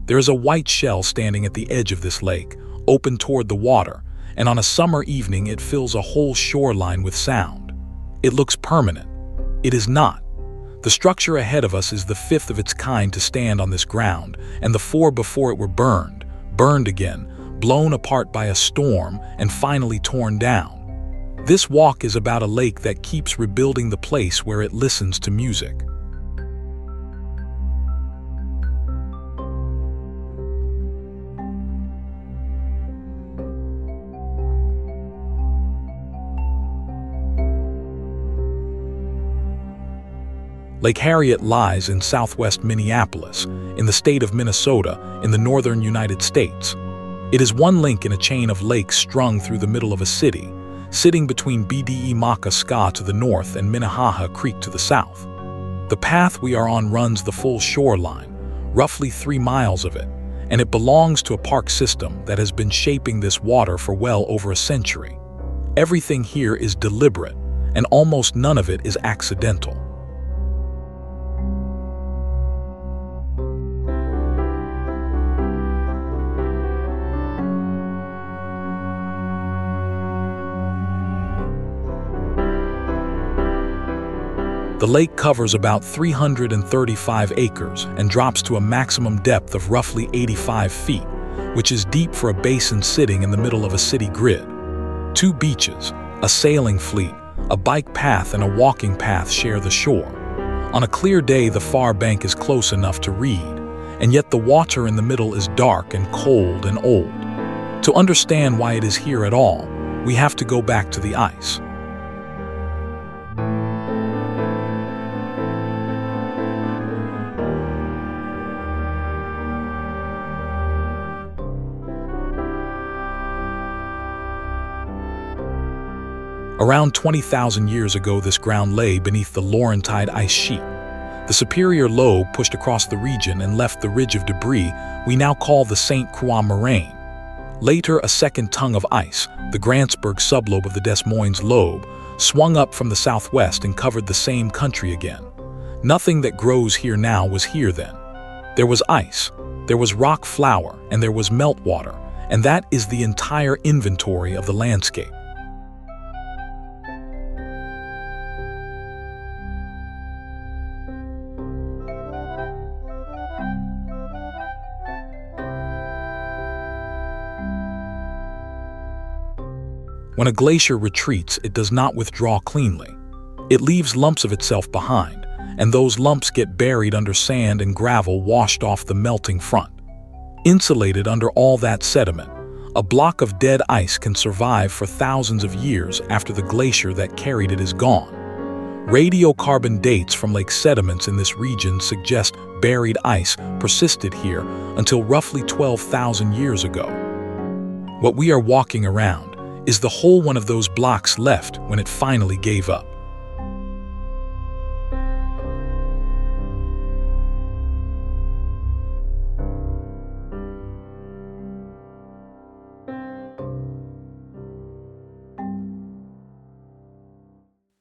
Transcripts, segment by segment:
There is a white shell standing at the edge of this lake, open toward the water, and on a summer evening it fills a whole shoreline with sound. It looks permanent. It is not. The structure ahead of us is the fifth of its kind to stand on this ground, and the four before it were burned again, blown apart by a storm, and finally torn down. This walk is about a lake that keeps rebuilding the place where it listens to music. Lake Harriet lies in southwest Minneapolis, in the state of Minnesota, in the northern United States. It is one link in a chain of lakes strung through the middle of a city, sitting between Bde-Maka to the north and Minnehaha Creek to the south. The path we are on runs the full shoreline, roughly 3 miles of it, and it belongs to a park system that has been shaping this water for well over a century. Everything here is deliberate, and almost none of it is accidental. The lake covers about 335 acres and drops to a maximum depth of roughly 85 feet, which is deep for a basin sitting in the middle of a city grid. 2 beaches, a sailing fleet, a bike path, and a walking path share the shore. On a clear day, the far bank is close enough to read, and yet the water in the middle is dark and cold and old. To understand why it is here at all, we have to go back to the ice. Around 20,000 years ago, this ground lay beneath the Laurentide ice sheet. The superior lobe pushed across the region and left the ridge of debris we now call the St. Croix moraine. Later, a second tongue of ice, the Grantsburg sublobe of the Des Moines lobe, swung up from the southwest and covered the same country again. Nothing that grows here now was here then. There was ice, there was rock flour, and there was meltwater, and that is the entire inventory of the landscape. When a glacier retreats, it does not withdraw cleanly. It leaves lumps of itself behind, and those lumps get buried under sand and gravel washed off the melting front. Insulated under all that sediment, a block of dead ice can survive for thousands of years after the glacier that carried it is gone. Radiocarbon dates from lake sediments in this region suggest buried ice persisted here until roughly 12,000 years ago. What we are walking around is the whole one of those blocks left when it finally gave up.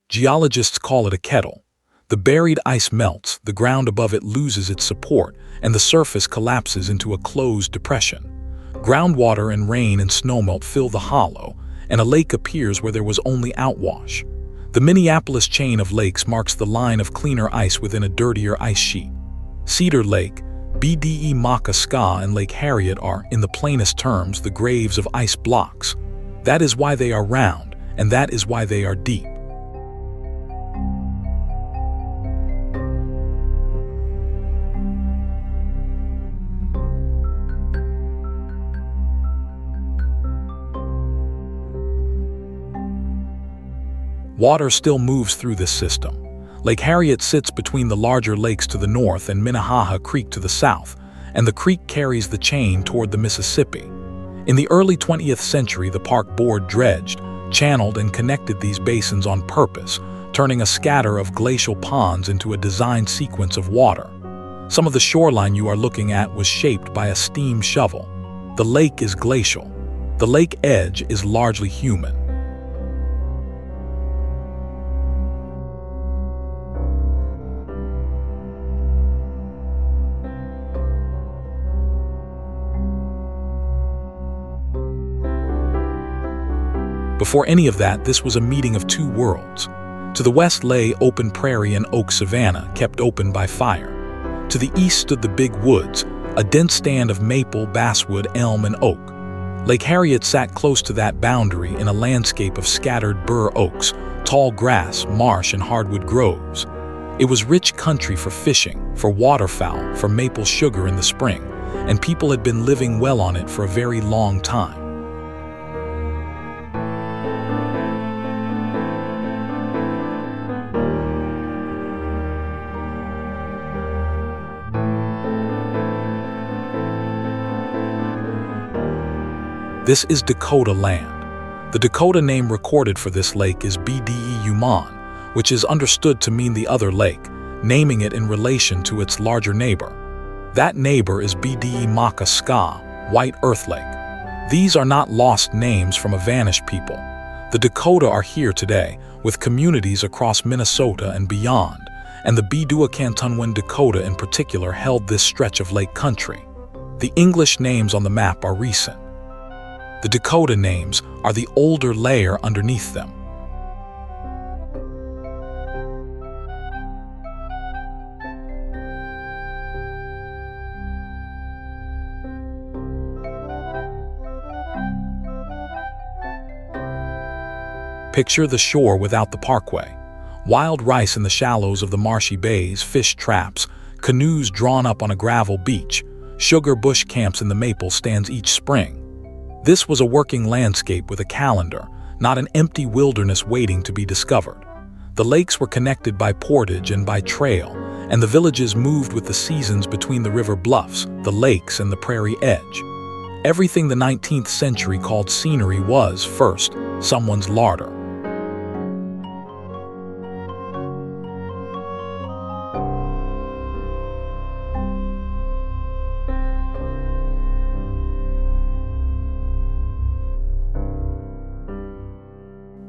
Geologists call it a kettle. The buried ice melts, the ground above it loses its support, and the surface collapses into a closed depression. Groundwater and rain and snowmelt fill the hollow, and a lake appears where there was only outwash. The Minneapolis chain of lakes marks the line of cleaner ice within a dirtier ice sheet. Cedar Lake, Bde-Maka, and Lake Harriet are, in the plainest terms, the graves of ice blocks. That is why they are round, and that is why they are deep. Water still moves through this system. Lake Harriet sits between the larger lakes to the north and Minnehaha Creek to the south, and the creek carries the chain toward the Mississippi. In the early 20th century, the park board dredged, channeled, and connected these basins on purpose, turning a scatter of glacial ponds into a designed sequence of water. Some of the shoreline you are looking at was shaped by a steam shovel. The lake is glacial. The lake edge is largely human. Before any of that, this was a meeting of two worlds. To the west lay open prairie and oak savanna, kept open by fire. To the east stood the big woods, a dense stand of maple, basswood, elm, and oak. Lake Harriet sat close to that boundary in a landscape of scattered bur oaks, tall grass, marsh, and hardwood groves. It was rich country for fishing, for waterfowl, for maple sugar in the spring, and people had been living well on it for a very long time. This is Dakota land. The Dakota name recorded for this lake is Bde-Uman, which is understood to mean the other lake, naming it in relation to its larger neighbor. That neighbor is Bde-Maka-Ska, White Earth Lake. These are not lost names from a vanished people. The Dakota are here today, with communities across Minnesota and beyond, and the Bde-Uakantunwen Dakota in particular held this stretch of lake country. The English names on the map are recent. The Dakota names are the older layer underneath them. Picture the shore without the parkway. Wild rice in the shallows of the marshy bays, fish traps, canoes drawn up on a gravel beach, sugar bush camps in the maple stands each spring. This was a working landscape with a calendar, not an empty wilderness waiting to be discovered. The lakes were connected by portage and by trail, and the villages moved with the seasons between the river bluffs, the lakes, and the prairie edge. Everything the 19th century called scenery was, first, someone's larder.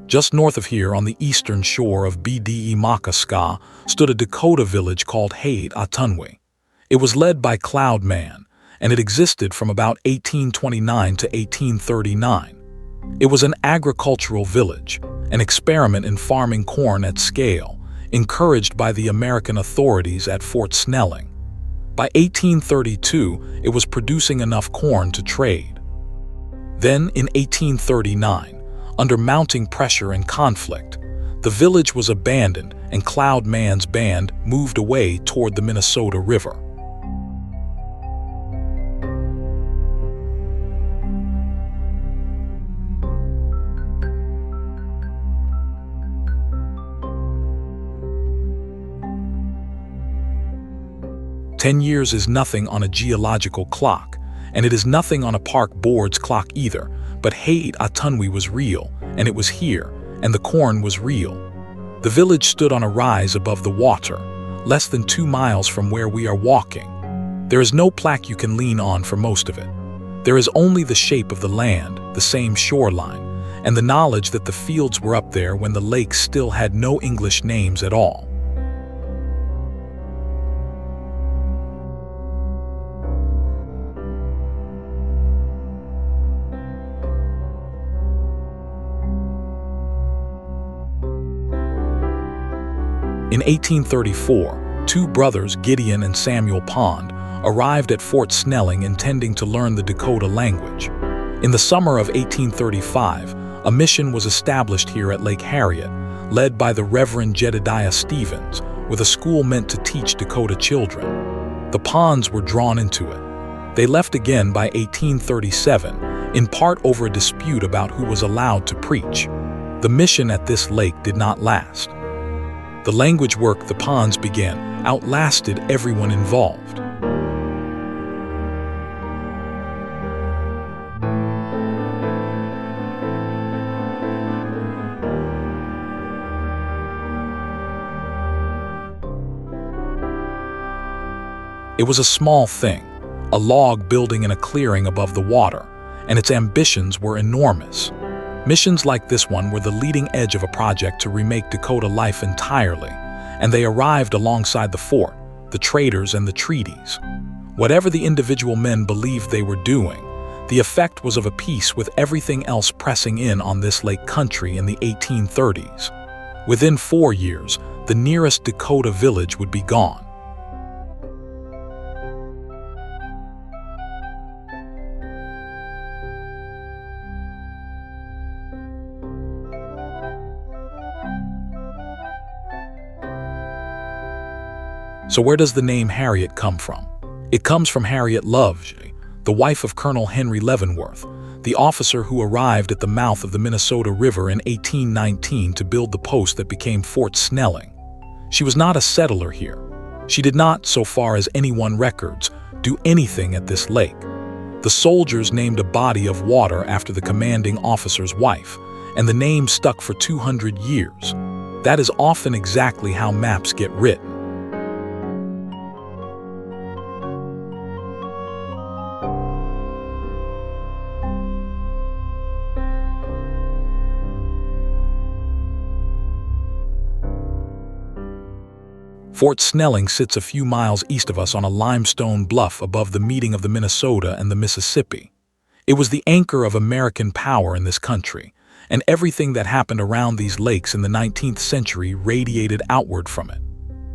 Just north of here, on the eastern shore of Bde-Maka-Ska, stood a Dakota village called Harriet. It was led by Cloud Man, and it existed from about 1829 to 1839. It was an agricultural village, an experiment in farming corn at scale, encouraged by the American authorities at Fort Snelling. By 1832, it was producing enough corn to trade. Then, in 1839, under mounting pressure and conflict, the village was abandoned and Cloud Man's band moved away toward the Minnesota River. "10 years is nothing on a geological clock, and it is nothing on a park board's clock either, but Harriet was real, and it was here, and the corn was real." The village stood on a rise above the water, less than 2 miles from where we are walking. There is no plaque you can lean on for most of it. There is only the shape of the land, the same shoreline, and the knowledge that the fields were up there when the lakes still had no English names at all. In 1834, two brothers, Gideon and Samuel Pond, arrived at Fort Snelling intending to learn the Dakota language. In the summer of 1835, a mission was established here at Lake Harriet, led by the Reverend Jedediah Stevens, with a school meant to teach Dakota children. The Ponds were drawn into it. They left again by 1837, in part over a dispute about who was allowed to preach. The mission at this lake did not last. The language work the Ponds began outlasted everyone involved. It was a small thing, a log building in a clearing above the water, and its ambitions were enormous. Missions like this one were the leading edge of a project to remake Dakota life entirely, and they arrived alongside the fort, the traders, and the treaties. Whatever the individual men believed they were doing, The effect was of a piece with everything else pressing in on this lake country in the 1830s. Within 4 years, the nearest Dakota village would be gone. So where does the name Harriet come from? It comes from Harriet Lovejoy, the wife of Colonel Henry Leavenworth, the officer who arrived at the mouth of the Minnesota River in 1819 to build the post that became Fort Snelling. She was not a settler here. She did not, so far as anyone records, do anything at this lake. The soldiers named a body of water after the commanding officer's wife, and the name stuck for 200 years. That is often exactly how maps get written. Fort Snelling sits a few miles east of us on a limestone bluff above the meeting of the Minnesota and the Mississippi. It was the anchor of American power in this country, and everything that happened around these lakes in the 19th century radiated outward from it.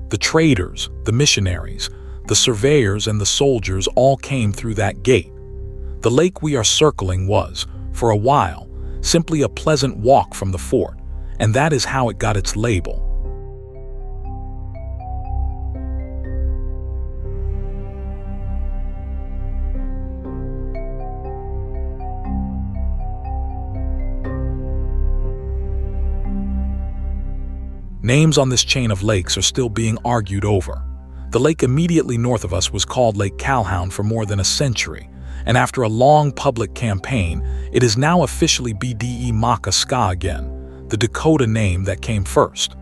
The traders, the missionaries, the surveyors, and the soldiers all came through that gate. The lake we are circling was, for a while, simply a pleasant walk from the fort, and that is how it got its label. Names on this chain of lakes are still being argued over. The lake immediately north of us was called Lake Calhoun for more than a century, and after a long public campaign, it is now officially BDE Maka Ska again, the Dakota name that came first.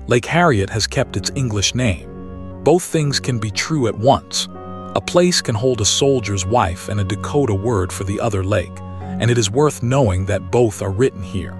Lake Harriet has kept its English name. Both things can be true at once. A place can hold a soldier's wife and a Dakota word for the other lake, and it is worth knowing that both are written here.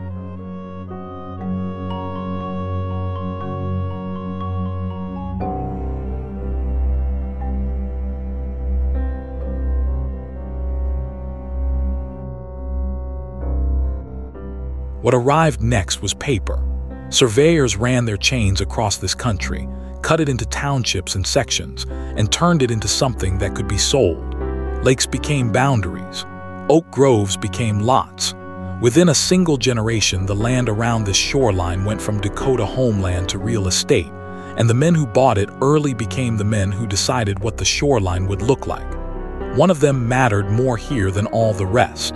What arrived next was paper. Surveyors ran their chains across this country, cut it into townships and sections, and turned it into something that could be sold. Lakes became boundaries. Oak groves became lots. Within a single generation, the land around this shoreline went from Dakota Homeland to real estate, and the men who bought it early became the men who decided what the shoreline would look like. One of them mattered more here than all the rest.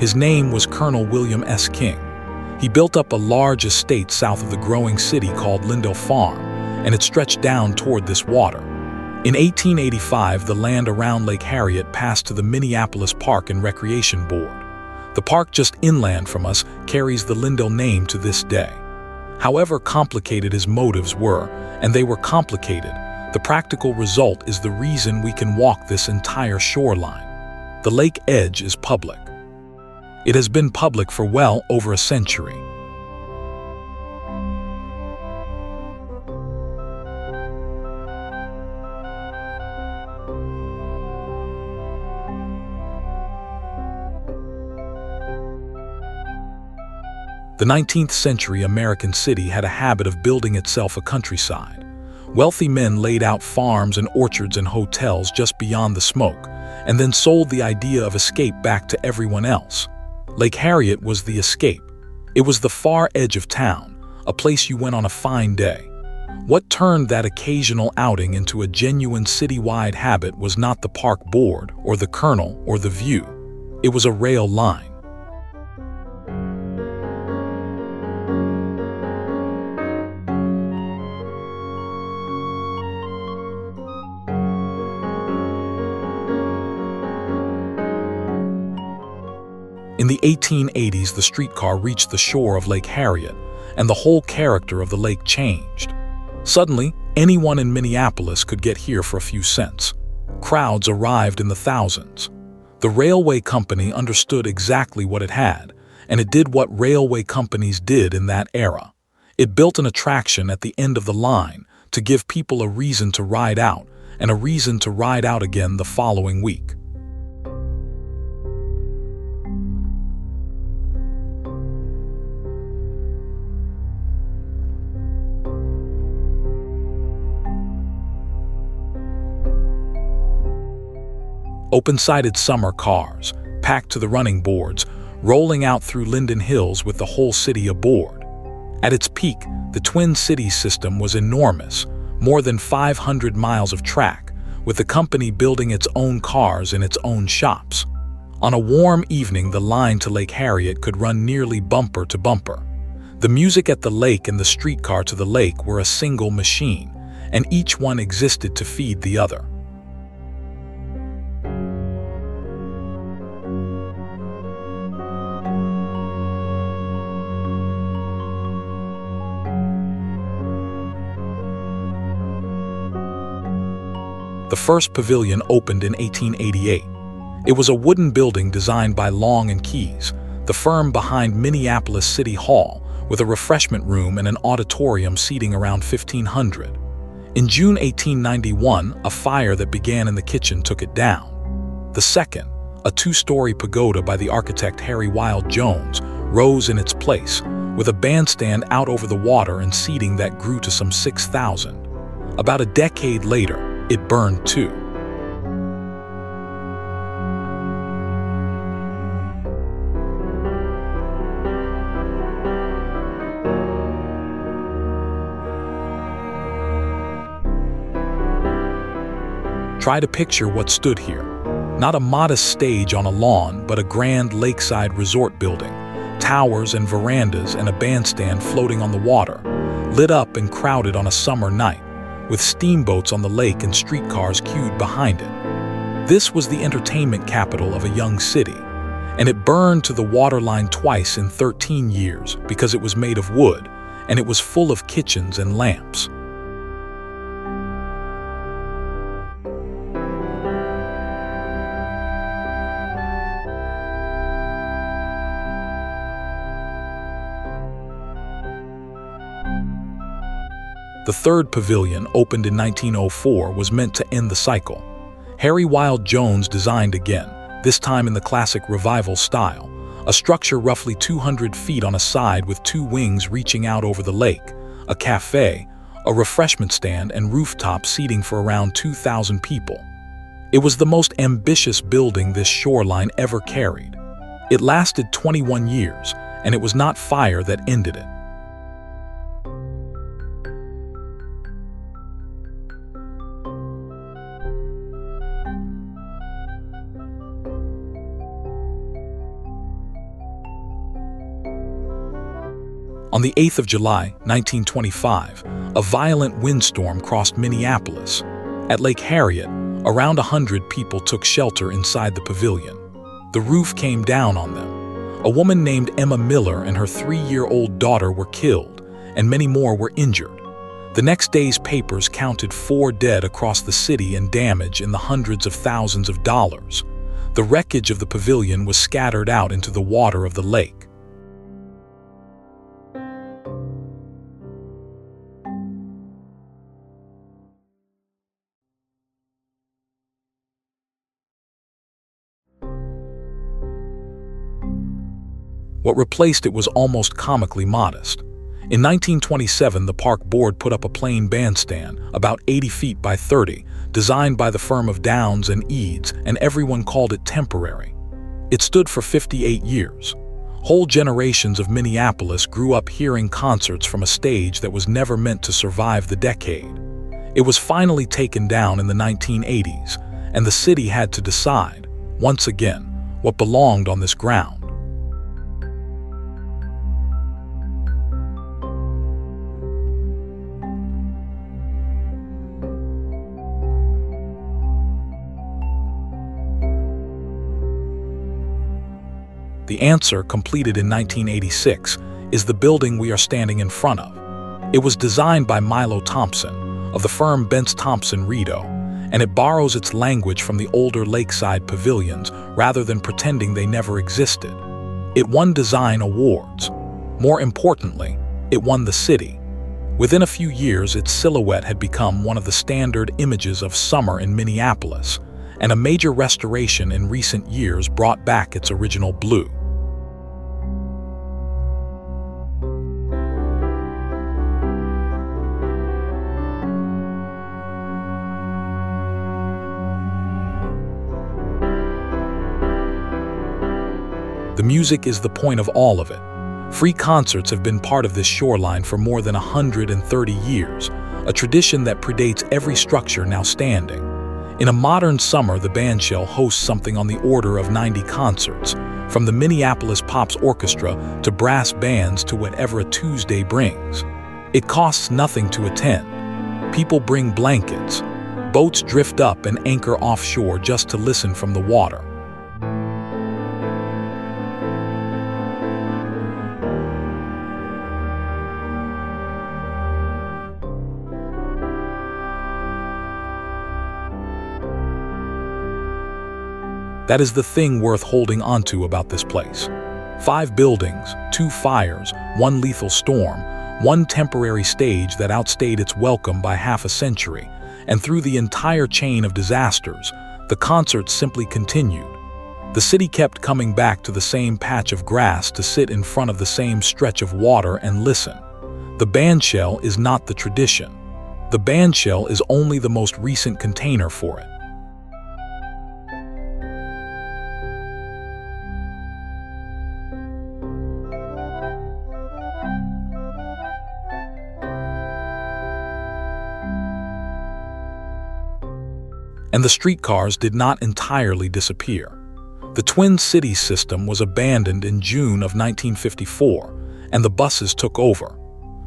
His name was Colonel William S. King. He built up a large estate south of the growing city called Lindell Farm, and it stretched down toward this water. In 1885, the land around Lake Harriet passed to the Minneapolis Park and Recreation Board. The park just inland from us carries the Lindell name to this day. However complicated his motives were, and they were complicated, the practical result is the reason we can walk this entire shoreline. The lake edge is public. It has been public for well over a century. The 19th century American city had a habit of building itself a countryside. Wealthy men laid out farms and orchards and hotels just beyond the smoke, and then sold the idea of escape back to everyone else. Lake Harriet was the escape. It was the far edge of town, a place you went on a fine day. What turned that occasional outing into a genuine citywide habit was not the park board or the colonel or the view. It was a rail line. In the 1880s, the streetcar reached the shore of Lake Harriet, and the whole character of the lake changed. Suddenly, anyone in Minneapolis could get here for a few cents. Crowds arrived in the thousands. The railway company understood exactly what it had, and it did what railway companies did in that era. It built an attraction at the end of the line to give people a reason to ride out, and a reason to ride out again the following week. Open-sided summer cars, packed to the running boards, rolling out through Linden Hills with the whole city aboard. At its peak, the Twin Cities system was enormous, more than 500 miles of track, with the company building its own cars in its own shops. On a warm evening, the line to Lake Harriet could run nearly bumper to bumper. The music at the lake and the streetcar to the lake were a single machine, and each one existed to feed the other. The first pavilion opened in 1888. It was a wooden building designed by Long and Keyes, the firm behind Minneapolis City Hall, with a refreshment room and an auditorium seating around 1,500. In June 1891, a fire that began in the kitchen took it down. The second, a two-story pagoda by the architect Harry Wild Jones, rose in its place, with a bandstand out over the water and seating that grew to some 6,000. About a decade later, it burned too. Try to picture what stood here. Not a modest stage on a lawn, but a grand lakeside resort building, towers and verandas and a bandstand floating on the water, lit up and crowded on a summer night, with steamboats on the lake and streetcars queued behind it. This was the entertainment capital of a young city, and it burned to the waterline twice in 13 years because it was made of wood, and it was full of kitchens and lamps. The third pavilion, opened in 1904, was meant to end the cycle. Harry Wild Jones designed again, this time in the classic revival style, a structure roughly 200 feet on a side with two wings reaching out over the lake, a cafe, a refreshment stand, and rooftop seating for around 2,000 people. It was the most ambitious building this shoreline ever carried. It lasted 21 years, and it was not fire that ended it. On the 8th of July, 1925, a violent windstorm crossed Minneapolis. At Lake Harriet, around 100 people took shelter inside the pavilion. The roof came down on them. A woman named Emma Miller and her 3-year-old daughter were killed, and many more were injured. The next day's papers counted 4 dead across the city and damage in the hundreds of thousands of dollars. The wreckage of the pavilion was scattered out into the water of the lake. What replaced it was almost comically modest. In 1927, the park board put up a plain bandstand, about 80 feet by 30, designed by the firm of Downs and Eads, and everyone called it temporary. It stood for 58 years. Whole generations of Minneapolis grew up hearing concerts from a stage that was never meant to survive the decade. It was finally taken down in the 1980s, and the city had to decide, once again, what belonged on this ground. The answer, completed in 1986, is the building we are standing in front of. It was designed by Milo Thompson, of the firm Bentz Thompson Rideau, and it borrows its language from the older lakeside pavilions rather than pretending they never existed. It won design awards. More importantly, it won the city. Within a few years, its silhouette had become one of the standard images of summer in Minneapolis, and a major restoration in recent years brought back its original blue. The music is the point of all of it. Free concerts have been part of this shoreline for more than 130 years, a tradition that predates every structure now standing. In a modern summer, the Bandshell hosts something on the order of 90 concerts, from the Minneapolis Pops Orchestra to brass bands to whatever a Tuesday brings. It costs nothing to attend. People bring blankets. Boats drift up and anchor offshore just to listen from the water. That is the thing worth holding onto about this place. 5 buildings, 2 fires, 1 lethal storm, 1 temporary stage that outstayed its welcome by half a century, and through the entire chain of disasters, the concerts simply continued. The city kept coming back to the same patch of grass to sit in front of the same stretch of water and listen. The Bandshell is not the tradition. The Bandshell is only the most recent container for it. And the streetcars did not entirely disappear. The Twin Cities system was abandoned in June of 1954, and the buses took over.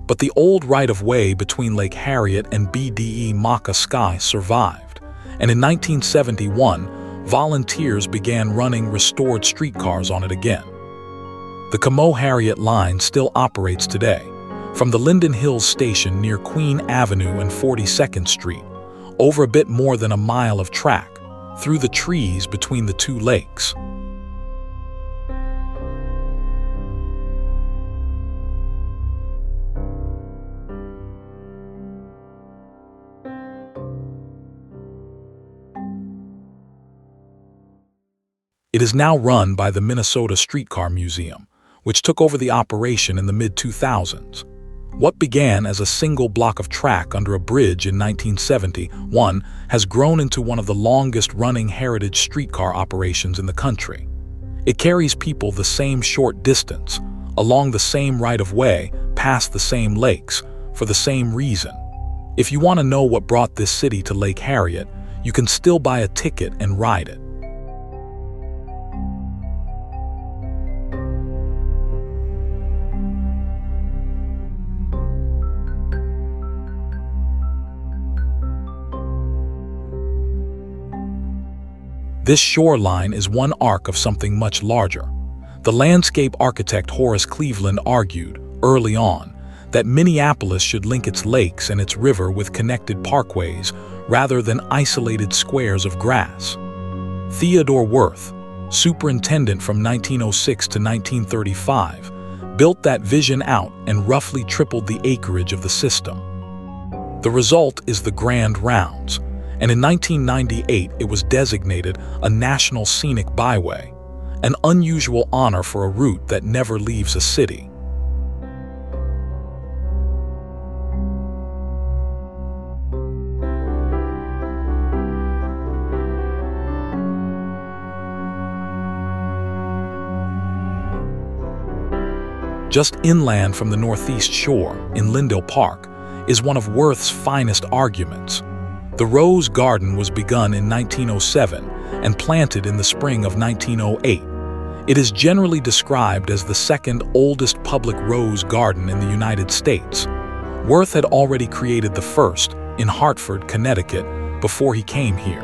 But the old right-of-way between Lake Harriet and BDE Maka Sky survived, and in 1971, volunteers began running restored streetcars on it again. The Was Harriet line still operates today, from the Linden Hills station near Queen Avenue and 42nd Street, over a bit more than a mile of track, through the trees between the 2 lakes. It is now run by the Minnesota Streetcar Museum, which took over the operation in the mid-2000s. What began as a single block of track under a bridge in 1971 has grown into one of the longest-running heritage streetcar operations in the country. It carries people the same short distance, along the same right-of-way, past the same lakes, for the same reason. If you want to know what brought this city to Lake Harriet, you can still buy a ticket and ride it. This shoreline is one arc of something much larger. The landscape architect Horace Cleveland argued, early on, that Minneapolis should link its lakes and its river with connected parkways rather than isolated squares of grass. Theodore Worth, superintendent from 1906 to 1935, built that vision out and roughly tripled the acreage of the system. The result is the Grand Rounds, and in 1998 it was designated a National Scenic Byway, an unusual honor for a route that never leaves a city. Just inland from the northeast shore, in Lindell Park, is one of Worth's finest arguments. The Rose Garden was begun in 1907 and planted in the spring of 1908. It is generally described as the second oldest public rose garden in the United States. Worth had already created the first, in Hartford, Connecticut, before he came here.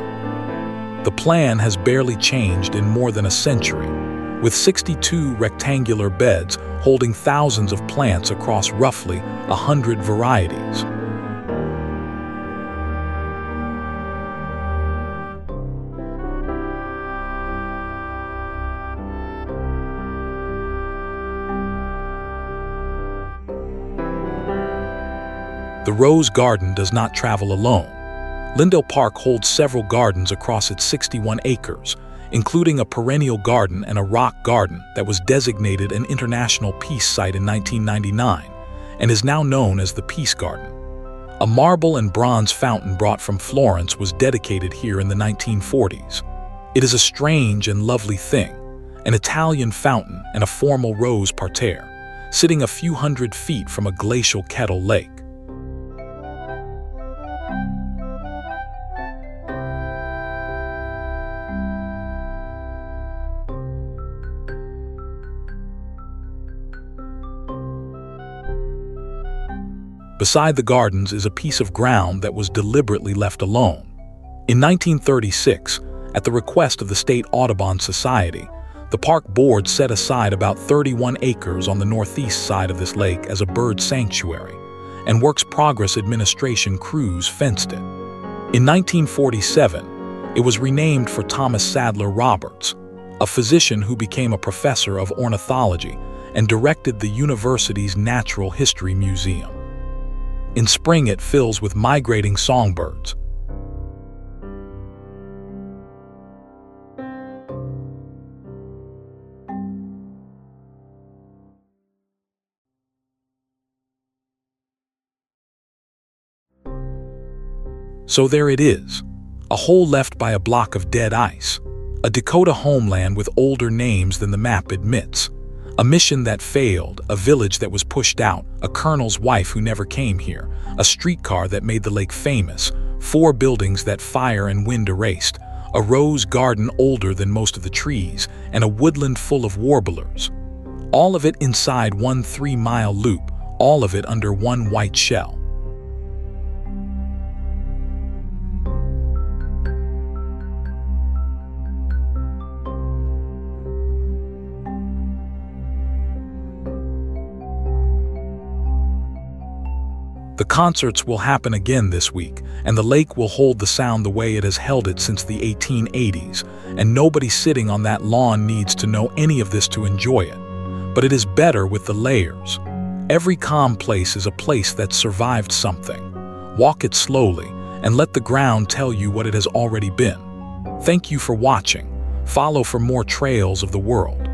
The plan has barely changed in more than a century, with 62 rectangular beds holding thousands of plants across roughly 100 varieties. The Rose Garden does not travel alone. Lindale Park holds several gardens across its 61 acres, including a perennial garden and a rock garden that was designated an International Peace Site in 1999 and is now known as the Peace Garden. A marble and bronze fountain brought from Florence was dedicated here in the 1940s. It is a strange and lovely thing, an Italian fountain and a formal rose parterre, sitting a few hundred feet from a glacial Kettle lake. Beside the gardens is a piece of ground that was deliberately left alone. In 1936, at the request of the State Audubon Society, the park board set aside about 31 acres on the northeast side of this lake as a bird sanctuary, and Works Progress Administration crews fenced it. In 1947, it was renamed for Thomas Sadler Roberts, a physician who became a professor of ornithology and directed the university's Natural History Museum. In spring, it fills with migrating songbirds. So there it is, a hole left by a block of dead ice, a Dakota homeland with older names than the map admits, a mission that failed, a village that was pushed out, a colonel's wife who never came here, a streetcar that made the lake famous, 4 buildings that fire and wind erased, a rose garden older than most of the trees, and a woodland full of warblers. All of it inside one 3-mile loop, all of it under one white shell. The concerts will happen again this week, and the lake will hold the sound the way it has held it since the 1880s, and nobody sitting on that lawn needs to know any of this to enjoy it. But it is better with the layers. Every calm place is a place that survived something. Walk it slowly, and let the ground tell you what it has already been. Thank you for watching. Follow for more trails of the world.